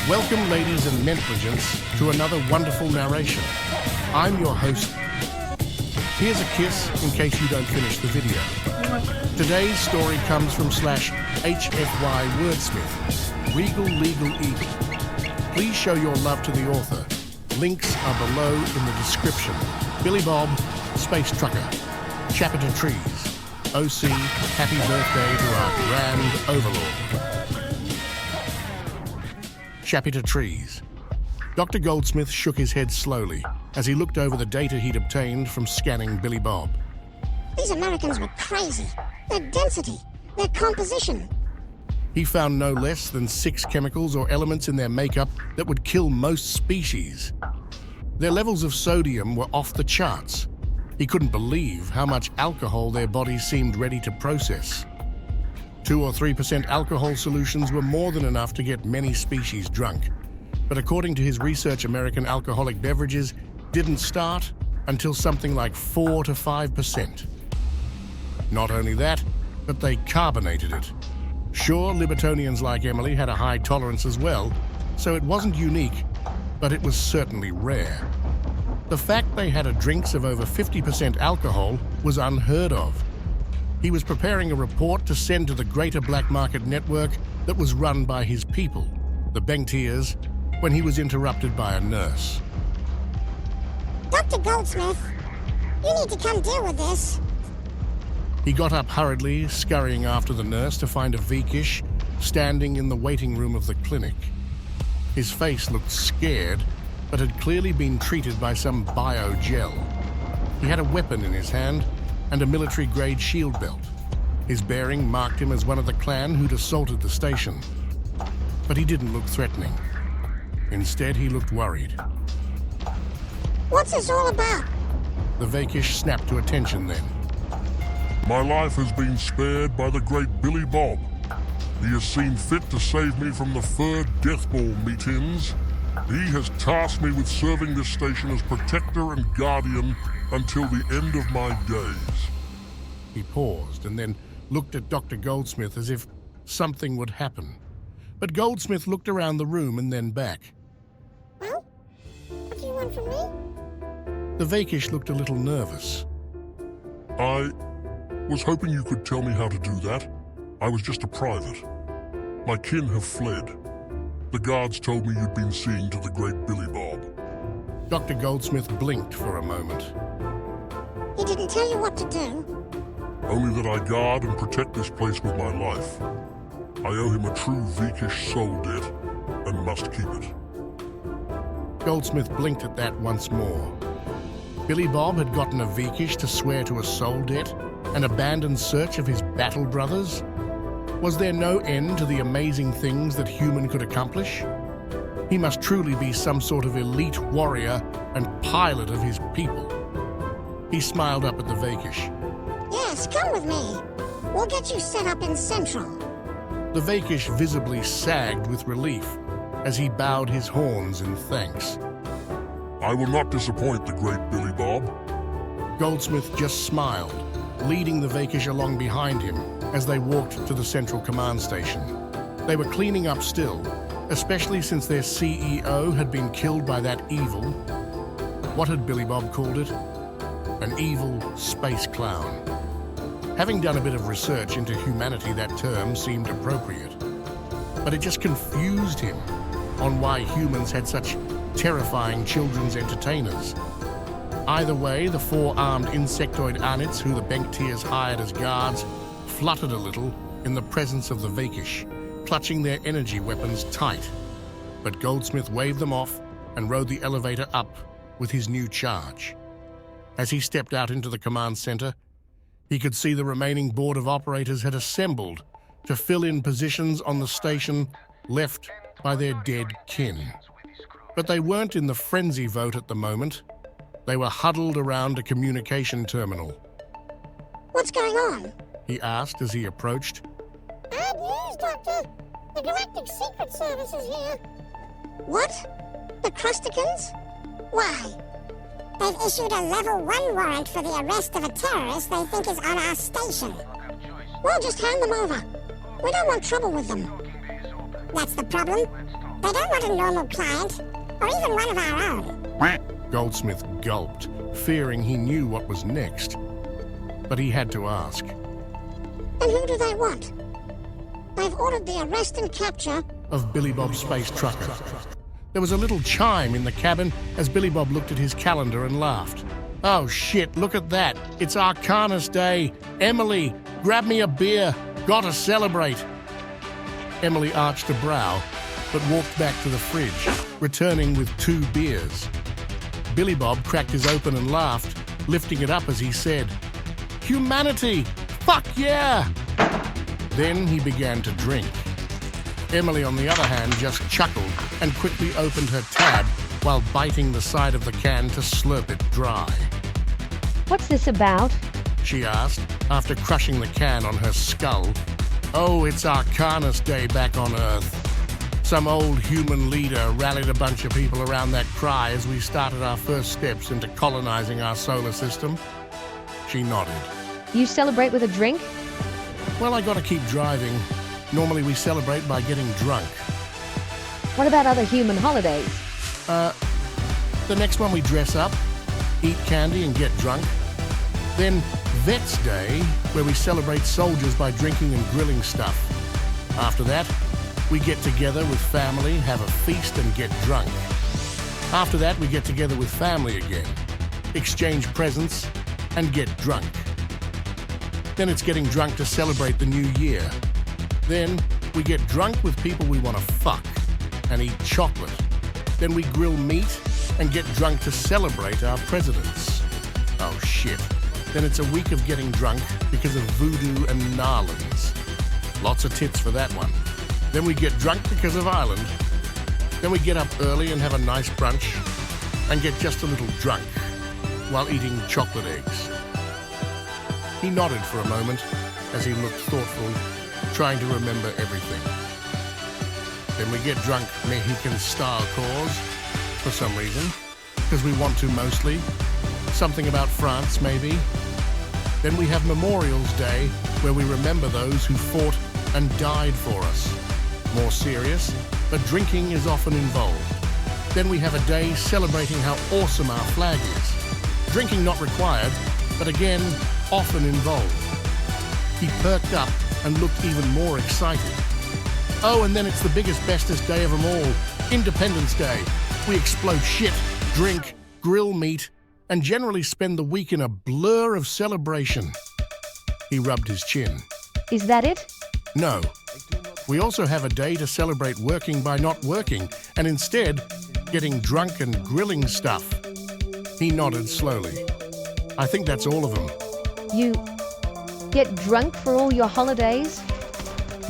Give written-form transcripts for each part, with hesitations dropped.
Welcome, ladies and gentlemen, to another wonderful narration. I'm your host. Here's a kiss in case you don't finish the video. Today's story comes from /HFY Wordsmith, Regal Legal Eagle. Please show your love to the author. Links are below in the description. Billy Bob, Space Trucker, Chapter Trees, OC, happy birthday to our grand overlord. Chapter Trees. Dr. Goldsmith shook his head slowly as he looked over the data he'd obtained from scanning Billy Bob. These Americans were crazy. Their density, their composition. He found no less than 6 chemicals or elements in their makeup that would kill most species. Their levels of sodium were off the charts. He couldn't believe how much alcohol their bodies seemed ready to process. 2 or 3% alcohol solutions were more than enough to get many species drunk. But according to his research, American alcoholic beverages didn't start until something like 4 to 5%. Not only that, but they carbonated it. Sure, Libertonians like Emily had a high tolerance as well, so it wasn't unique, but it was certainly rare. The fact they had a drinks of over 50% alcohol was unheard of. He was preparing a report to send to the greater black market network that was run by his people, the Bengtiers, when he was interrupted by a nurse. Dr. Goldsmith, you need to come deal with this. He got up hurriedly, scurrying after the nurse to find a Vikish standing in the waiting room of the clinic. His face looked scared, but had clearly been treated by some bio-gel. He had a weapon in his hand and a military-grade shield belt. His bearing marked him as one of the clan who'd assaulted the station. But he didn't look threatening. Instead, he looked worried. What's this all about? The Vakish snapped to attention then. My life has been spared by the great Billy Bob. He has seen fit to save me from the fur deathball meetings. He has tasked me with serving this station as protector and guardian until the end of my days. He paused and then looked at Dr. Goldsmith as if something would happen. But Goldsmith looked around the room and then back. Well, what do you want from me? The Vakish looked a little nervous. I was hoping you could tell me how to do that. I was just a private. My kin have fled. The guards told me you'd been seeing to the great Billy Bob. Dr. Goldsmith blinked for a moment. He didn't tell you what to do? Only that I guard and protect this place with my life. I owe him a true Vikish soul debt and must keep it. Goldsmith blinked at that once more. Billy Bob had gotten a Vikish to swear to a soul debt and abandon search of his battle brothers? Was there no end to the amazing things that human could accomplish? He must truly be some sort of elite warrior and pilot of his people. He smiled up at the Vakish. Yes, come with me. We'll get you set up in Central. The Vakish visibly sagged with relief as he bowed his horns in thanks. I will not disappoint the great Billy Bob. Goldsmith just smiled, leading the Vakish along behind him as they walked to the central command station. They were cleaning up still, especially since their CEO had been killed by that evil, what had Billy Bob called it? An evil space clown. Having done a bit of research into humanity, that term seemed appropriate. But it just confused him on why humans had such terrifying children's entertainers. Either way, the 4-armed insectoid Arnits who the Bengtiers hired as guards fluttered a little in the presence of the Vakish, clutching their energy weapons tight. But Goldsmith waved them off and rode the elevator up with his new charge. As he stepped out into the command center, he could see the remaining board of operators had assembled to fill in positions on the station left by their dead kin. But they weren't in the frenzy vote at the moment. They were huddled around a communication terminal. What's going on? He asked as he approached. Bad news, Doctor. The Galactic Secret Service is here. What? The Crusticans? Why? They've issued a level 1 warrant for the arrest of a terrorist they think is on our station. We'll just hand them over. We don't want trouble with them. That's the problem. They don't want a normal client, or even one of our own. Goldsmith gulped, fearing he knew what was next. But he had to ask. And who do they want? They've ordered the arrest and capture Of Billy Bob Space Trucker. There was a little chime in the cabin as Billy Bob looked at his calendar and laughed. Oh shit, look at that. It's Arcanus Day. Emily, grab me a beer. Gotta celebrate. Emily arched a brow, but walked back to the fridge, returning with 2 beers. Billy Bob cracked his open and laughed, lifting it up as he said, "Humanity! Fuck yeah!" Then he began to drink. Emily, on the other hand, just chuckled and quickly opened her tab while biting the side of the can to slurp it dry. What's this about? She asked, after crushing the can on her skull. Oh, it's Arcanus Day back on Earth. Some old human leader rallied a bunch of people around that cry as we started our first steps into colonizing our solar system. She nodded. You celebrate with a drink? Well, I gotta keep driving. Normally we celebrate by getting drunk. What about other human holidays? The next one we dress up, eat candy and get drunk. Then Vets Day, where we celebrate soldiers by drinking and grilling stuff. After that, we get together with family, have a feast and get drunk. After that, we get together with family again, exchange presents and get drunk. Then it's getting drunk to celebrate the new year. Then we get drunk with people we want to fuck and eat chocolate. Then we grill meat and get drunk to celebrate our presidents. Oh shit. Then it's a week of getting drunk because of voodoo and Narlands. Lots of tits for that one. Then we get drunk because of Ireland. Then we get up early and have a nice brunch and get just a little drunk while eating chocolate eggs. He nodded for a moment as he looked thoughtful, trying to remember everything. Then we get drunk Mexican-style cause, for some reason, because we want to mostly. Something about France, maybe. Then we have Memorial's Day, where we remember those who fought and died for us. More serious, but drinking is often involved. Then we have a day celebrating how awesome our flag is. Drinking not required, but again, often involved. He perked up and looked even more excited. Oh, and then it's the biggest, bestest day of them all, Independence Day. We explode shit, drink, grill meat, and generally spend the week in a blur of celebration. He rubbed his chin. Is that it? No. We also have a day to celebrate working by not working, and instead, getting drunk and grilling stuff. He nodded slowly. I think that's all of them. You get drunk for all your holidays?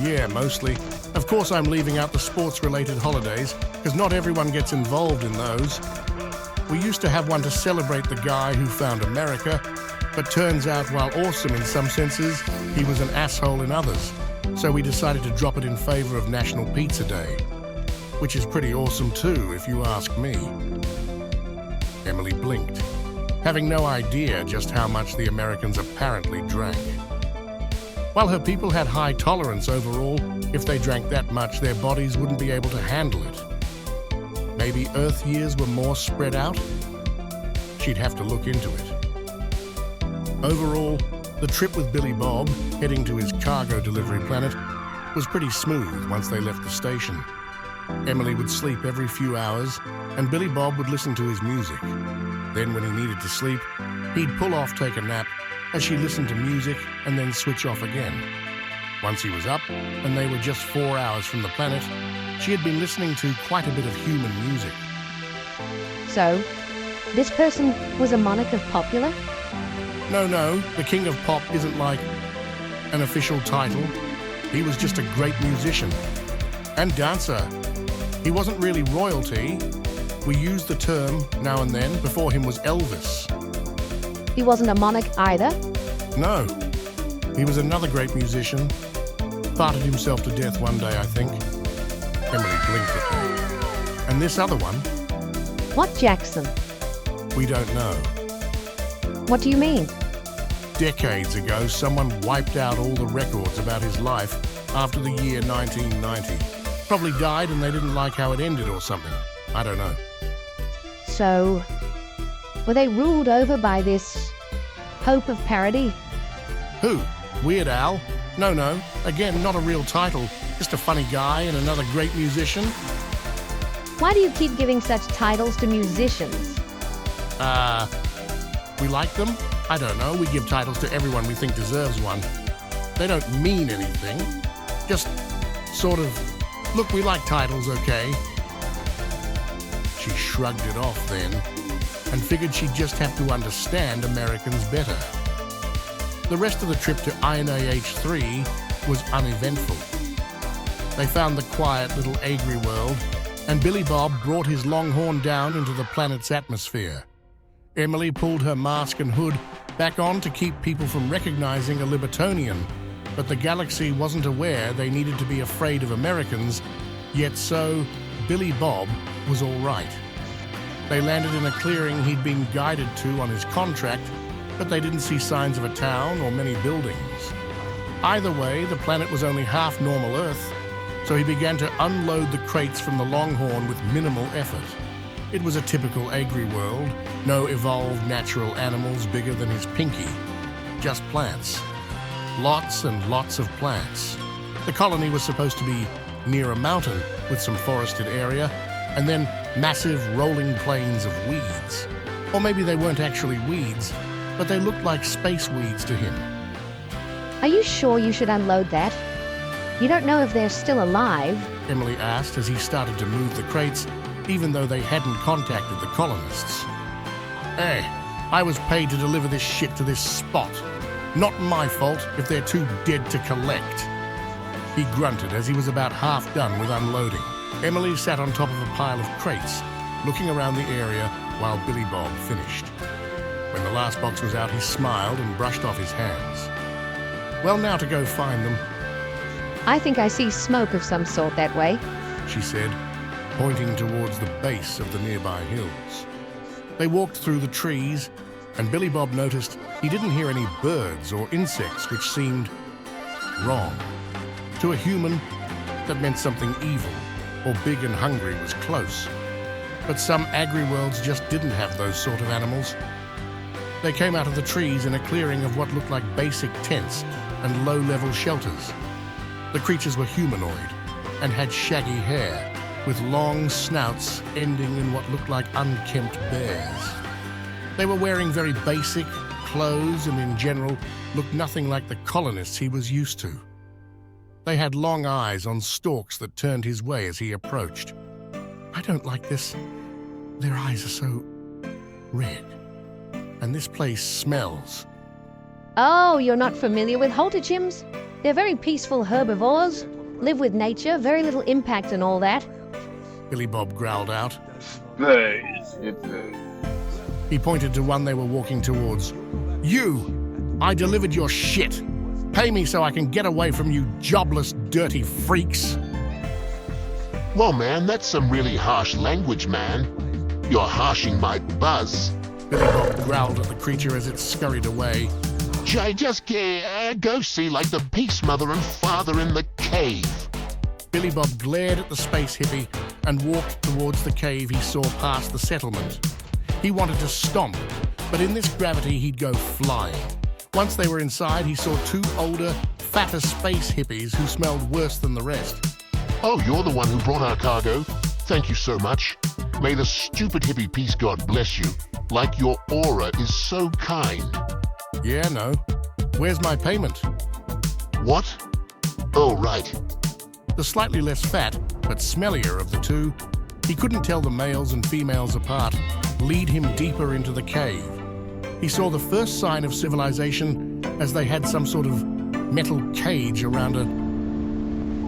Yeah, mostly. Of course I'm leaving out the sports-related holidays, because not everyone gets involved in those. We used to have one to celebrate the guy who found America, but turns out while awesome in some senses, he was an asshole in others. So we decided to drop it in favor of National Pizza Day, which is pretty awesome too, if you ask me. Emily blinked, having no idea just how much the Americans apparently drank. While her people had high tolerance overall, if they drank that much, their bodies wouldn't be able to handle it. Maybe Earth years were more spread out? She'd have to look into it. Overall, the trip with Billy Bob, heading to his cargo delivery planet, was pretty smooth once they left the station. Emily would sleep every few hours, and Billy Bob would listen to his music. Then when he needed to sleep, he'd pull off, take a nap, as she listened to music and then switch off again. Once he was up, and they were just 4 hours from the planet, she had been listening to quite a bit of human music. So, this person was a monarch of popular? No, the King of Pop isn't like an official title. He was just a great musician and dancer. He wasn't really royalty. We used the term now and then. Before him was Elvis. He wasn't a monarch either? No, he was another great musician. Farted himself to death one day, I think. Emily blinked at me. And this other one? What Jackson? We don't know. What do you mean? Decades ago, someone wiped out all the records about his life after the year 1990. Probably died and they didn't like how it ended or something. I don't know. So, were they ruled over by this hope of parody? Who? Weird Al? No. Again, not a real title. Just a funny guy and another great musician. Why do you keep giving such titles to musicians? We like them? I don't know. We give titles to everyone we think deserves one. They don't mean anything. Just sort of, look, we like titles, okay? She shrugged it off then and figured she'd just have to understand Americans better. The rest of the trip to INAH-3 was uneventful. They found the quiet little Agri world, and Billy Bob brought his longhorn down into the planet's atmosphere. Emily pulled her mask and hood back on to keep people from recognizing a Libertonian, but the galaxy wasn't aware they needed to be afraid of Americans, yet so Billy Bob was all right. They landed in a clearing he'd been guided to on his contract, but they didn't see signs of a town or many buildings. Either way, the planet was only half normal Earth, so he began to unload the crates from the Longhorn with minimal effort. It was a typical Agri world, no evolved natural animals bigger than his pinky, just plants. Lots and lots of plants. The colony was supposed to be near a mountain with some forested area, and then massive rolling plains of weeds. Or maybe they weren't actually weeds, but they looked like space weeds to him. Are you sure you should unload that? You don't know if they're still alive. Emily asked as he started to move the crates, even though they hadn't contacted the colonists. Hey, I was paid to deliver this shit to this spot. Not my fault if they're too dead to collect. He grunted as he was about half done with unloading. Emily sat on top of a pile of crates, looking around the area while Billy Bob finished. When the last box was out, he smiled and brushed off his hands. Well, now to go find them, I think I see smoke of some sort that way. she said, pointing towards the base of the nearby hills. They walked through the trees, and Billy Bob noticed he didn't hear any birds or insects, which seemed wrong. To a human, that meant something evil or big and hungry was close. But some agri-worlds just didn't have those sort of animals. They came out of the trees in a clearing of what looked like basic tents and low-level shelters. The creatures were humanoid and had shaggy hair, with long snouts ending in what looked like unkempt bears. They were wearing very basic clothes and in general looked nothing like the colonists he was used to. They had long eyes on stalks that turned his way as he approached. I don't like this. Their eyes are so red. And this place smells. Oh, you're not familiar with holtichims? They're very peaceful herbivores, live with nature, very little impact and all that. Billy Bob growled out. Nice. He pointed to one they were walking towards. You! I delivered your shit! Pay me so I can get away from you jobless, dirty freaks! Whoa, man, that's some really harsh language, man. You're harshing my buzz. Billy Bob growled at the creature as it scurried away. Just go see like the Peace Mother and Father in the cave. Billy Bob glared at the space hippie and walked towards the cave he saw past the settlement. He wanted to stomp, but in this gravity he'd go flying. Once they were inside, he saw two older, fatter space hippies who smelled worse than the rest. Oh, you're the one who brought our cargo? Thank you so much. May the stupid hippie peace god bless you. Like your aura is so kind. Yeah, no. Where's my payment? What? Oh, right. The slightly less fat, but smellier of the two, he couldn't tell the males and females apart, lead him deeper into the cave. He saw the first sign of civilization as they had some sort of metal cage around a...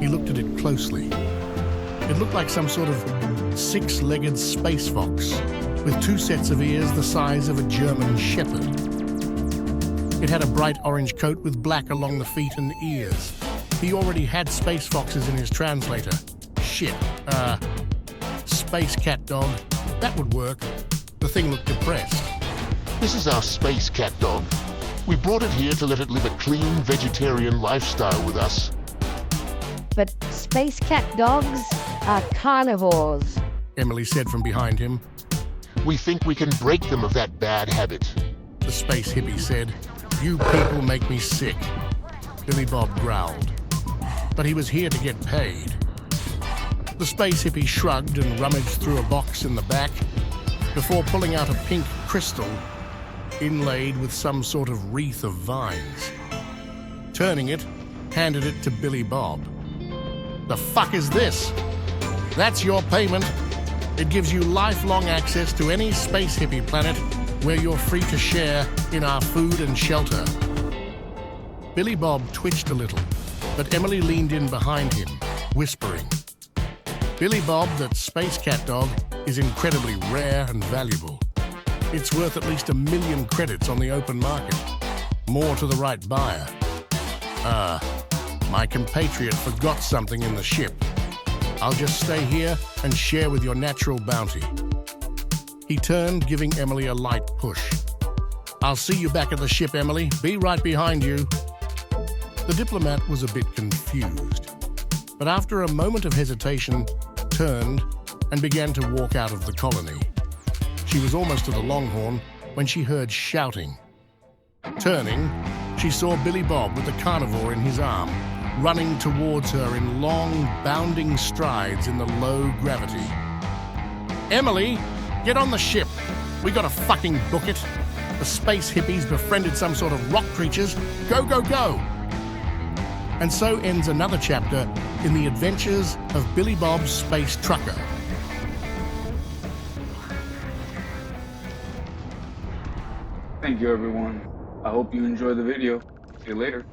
He looked at it closely. It looked like some sort of six-legged space fox, with two sets of ears the size of a German shepherd. It had a bright orange coat with black along the feet and ears. He already had space foxes in his translator. Shit, space cat dog. That would work. The thing looked depressed. This is our space cat dog. We brought it here to let it live a clean vegetarian lifestyle with us. But space cat dogs are carnivores. Emily said from behind him. We think we can break them of that bad habit. The space hippie said, "You people make me sick." Billy Bob growled. But he was here to get paid. The space hippie shrugged and rummaged through a box in the back before pulling out a pink crystal inlaid with some sort of wreath of vines. Turning it, handed it to Billy Bob. "The fuck is this?" "That's your payment. It gives you lifelong access to any space hippie planet where you're free to share in our food and shelter." Billy Bob twitched a little, but Emily leaned in behind him, whispering, "Billy Bob, that space cat dog, is incredibly rare and valuable. It's worth at least 1 million credits on the open market. More to the right buyer. My compatriot forgot something in the ship. I'll just stay here and share with your natural bounty." He turned, giving Emily a light push. "I'll see you back at the ship, Emily. Be right behind you." The diplomat was a bit confused, but after a moment of hesitation, turned and began to walk out of the colony. She was almost to the Longhorn when she heard shouting. Turning, she saw Billy Bob with the carnivore in his arm, running towards her in long, bounding strides in the low gravity. "Emily, get on the ship. We gotta fucking book it. The space hippies befriended some sort of rock creatures. Go, go, go!" And so ends another chapter in the adventures of Billy Bob's Space Trucker. Thank you, everyone. I hope you enjoyed the video. See you later.